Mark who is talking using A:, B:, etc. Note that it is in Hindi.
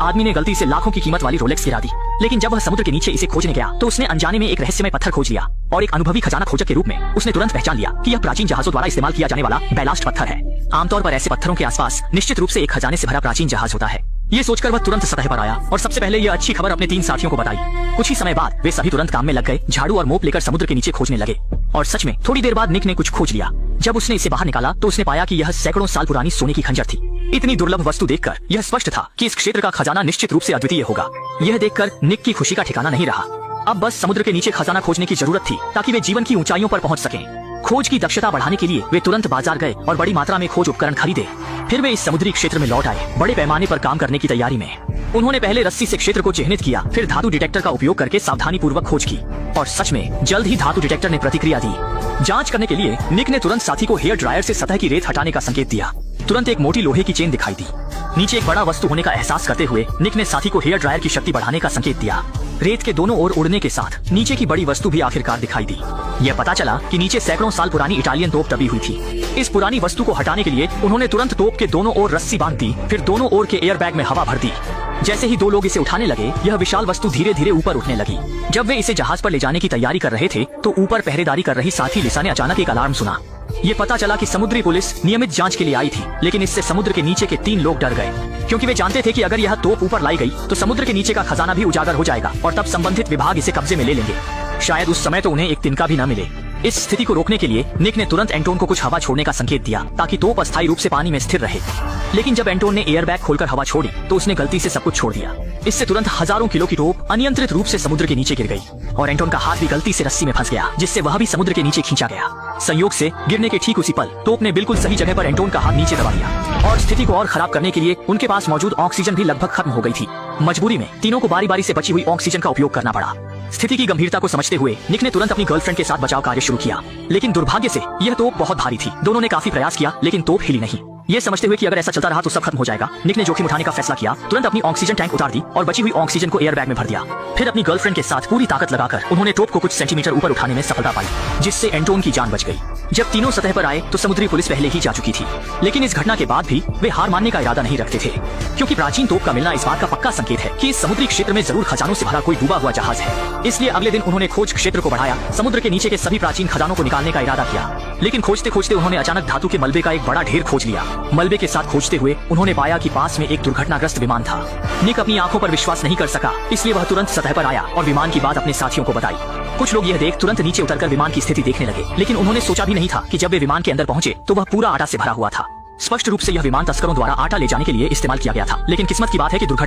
A: आदमी ने गलती से लाखों की कीमत वाली रोलेक्स गिरा दी, लेकिन जब वह समुद्र के नीचे इसे खोजने गया तो उसने अनजाने में एक रहस्यमय पत्थर खोज लिया और एक अनुभवी खजाना खोजक के रूप में उसने तुरंत पहचान लिया कि यह प्राचीन जहाजों द्वारा इस्तेमाल किया जाने वाला बैलास्ट पत्थर है। आमतौर पर ऐसे पत्थरों के आसपास निश्चित रूप से एक खजाने से भरा प्राचीन जहाज होता है। ये सोचकर वह तुरंत सतह पर आया और सबसे पहले यह अच्छी खबर अपने 3 साथियों को बताई। कुछ ही समय बाद वे सभी तुरंत काम में लग गए, झाड़ू और मोप लेकर समुद्र के नीचे खोजने लगे। और सच में थोड़ी देर बाद निक ने कुछ खोज लिया। जब उसने इसे बाहर निकाला तो उसने पाया कि यह सैकड़ों साल पुरानी सोने की खंजर थी। इतनी दुर्लभ वस्तु देखकर यह स्पष्ट था कि इस क्षेत्र का खजाना निश्चित रूप से अद्वितीय होगा। यह देखकर निक की खुशी का ठिकाना नहीं रहा। अब बस समुद्र के नीचे खजाना खोजने की जरूरत थी ताकि वे जीवन की ऊंचाइयों पर पहुंच सकें। खोज की दक्षता बढ़ाने के लिए वे तुरंत बाजार गए और बड़ी मात्रा में खोज उपकरण खरीदे। फिर वे इस समुद्री क्षेत्र में लौट आए, बड़े पैमाने पर काम करने की तैयारी में। उन्होंने पहले रस्सी से क्षेत्र को चिह्नित किया, फिर धातु डिटेक्टर का उपयोग करके सावधानी पूर्वक खोज की और सच में जल्द ही धातु डिटेक्टर ने प्रतिक्रिया दी। जांच करने के लिए निक ने तुरंत साथी को हेयर ड्रायर से सतह की रेत हटाने का संकेत दिया। तुरंत एक मोटी लोहे की चेन दिखाई दी। नीचे एक बड़ा वस्तु होने का एहसास करते हुए निक ने साथी को हेयर ड्रायर की शक्ति बढ़ाने का संकेत दिया। रेत के दोनों ओर उड़ने के साथ नीचे की बड़ी वस्तु भी आखिरकार दिखाई दी। यह पता चला कि नीचे सैकड़ों साल पुरानी इटालियन तोप दबी हुई थी। इस पुरानी वस्तु को हटाने के लिए उन्होंने तुरंत तोप के दोनों ओर रस्सी बांध दी, फिर दोनों ओर के एयर बैग में हवा भर दी। जैसे ही 2 लोग इसे उठाने लगे, यह विशाल वस्तु धीरे धीरे ऊपर उठने लगी। जब वे इसे जहाज पर ले जाने की तैयारी कर रहे थे तो ऊपर पहरेदारी कर रही साथी लिसा ने अचानक एक अलार्म सुना। ये पता चला कि समुद्री पुलिस नियमित जांच के लिए आई थी, लेकिन इससे समुद्र के नीचे के 3 लोग डर गए, क्योंकि वे जानते थे कि अगर यह तोप ऊपर लाई गई तो समुद्र के नीचे का खजाना भी उजागर हो जाएगा और तब संबंधित विभाग इसे कब्जे में ले लेंगे। शायद उस समय तो उन्हें एक तिनका भी न मिले। इस स्थिति को रोकने के लिए निक ने तुरंत एंटोन को कुछ हवा छोड़ने का संकेत दिया ताकि तोप अस्थायी रूप से पानी में स्थिर रहे। लेकिन जब एंटोन ने एयर बैग खोलकर हवा छोड़ी तो उसने गलती से सब कुछ छोड़ दिया। इससे तुरंत हजारों किलो की तोप अनियंत्रित रूप से समुद्र के नीचे गिर गई और एंटोन का हाथ भी गलती से रस्सी में फंस गया, जिससे वह भी समुद्र के नीचे खींचा गया। संयोग से गिरने के ठीक उसी पल तोप ने बिल्कुल सही जगह पर एंटोन का हाथ नीचे दबा दिया और स्थिति को और खराब करने के लिए उनके पास मौजूद ऑक्सीजन भी लगभग खत्म हो गई थी। मजबूरी में तीनों को बारी बारी से बची हुई ऑक्सीजन का उपयोग करना पड़ा। स्थिति की गंभीरता को समझते हुए निक ने तुरंत अपनी गर्लफ्रेंड के साथ बचाव कार्य शुरू किया, लेकिन दुर्भाग्य से यह तोप बहुत भारी थी। दोनों ने काफी प्रयास किया लेकिन तोप हिली नहीं। ये समझते हुए कि अगर ऐसा चलता रहा तो सब खत्म हो जाएगा, निक ने जोखिम उठाने का फैसला किया। तुरंत अपनी ऑक्सीजन टैंक उतार दी और बची हुई ऑक्सीजन को एयर बैग में भर दिया। फिर अपनी गर्लफ्रेंड के साथ पूरी ताकत लगाकर उन्होंने तोप को कुछ सेंटीमीटर ऊपर उठाने में सफलता पाई, जिससे एंटोन की जान बच गई। जब तीनों सतह पर आए तो समुद्री पुलिस पहले ही जा चुकी थी, लेकिन इस घटना के बाद भी वे हार मानने का इरादा नहीं रखते थे, क्योंकि प्राचीन तोप का मिलना इस बात का पक्का संकेत है कि इस समुद्री क्षेत्र में जरूर खजानों से भरा कोई डूबा हुआ जहाज है। इसलिए अगले दिन उन्होंने खोज क्षेत्र को बढ़ाया, समुद्र के नीचे के सभी प्राचीन खजानों को निकालने का इरादा किया। लेकिन खोजते खोजते उन्होंने अचानक धातु के मलबे का एक बड़ा ढेर खोज लिया। मलबे के साथ खोजते हुए उन्होंने पाया कि पास में एक दुर्घटनाग्रस्त विमान था। निक अपनी आंखों पर विश्वास नहीं कर सका, इसलिए वह तुरंत सतह पर आया और विमान की बात अपने साथियों को बताई। कुछ लोग यह देख तुरंत नीचे उतरकर विमान की स्थिति देखने लगे, लेकिन उन्होंने सोचा भी नहीं था कि जब वे विमान के अंदर पहुंचे तो वह पूरा आटा से भरा हुआ था। स्पष्ट रूप से यह विमान तस्करों द्वारा आटा ले जाने के लिए इस्तेमाल किया गया था, लेकिन किस्मत की बात है कि दुर्घटना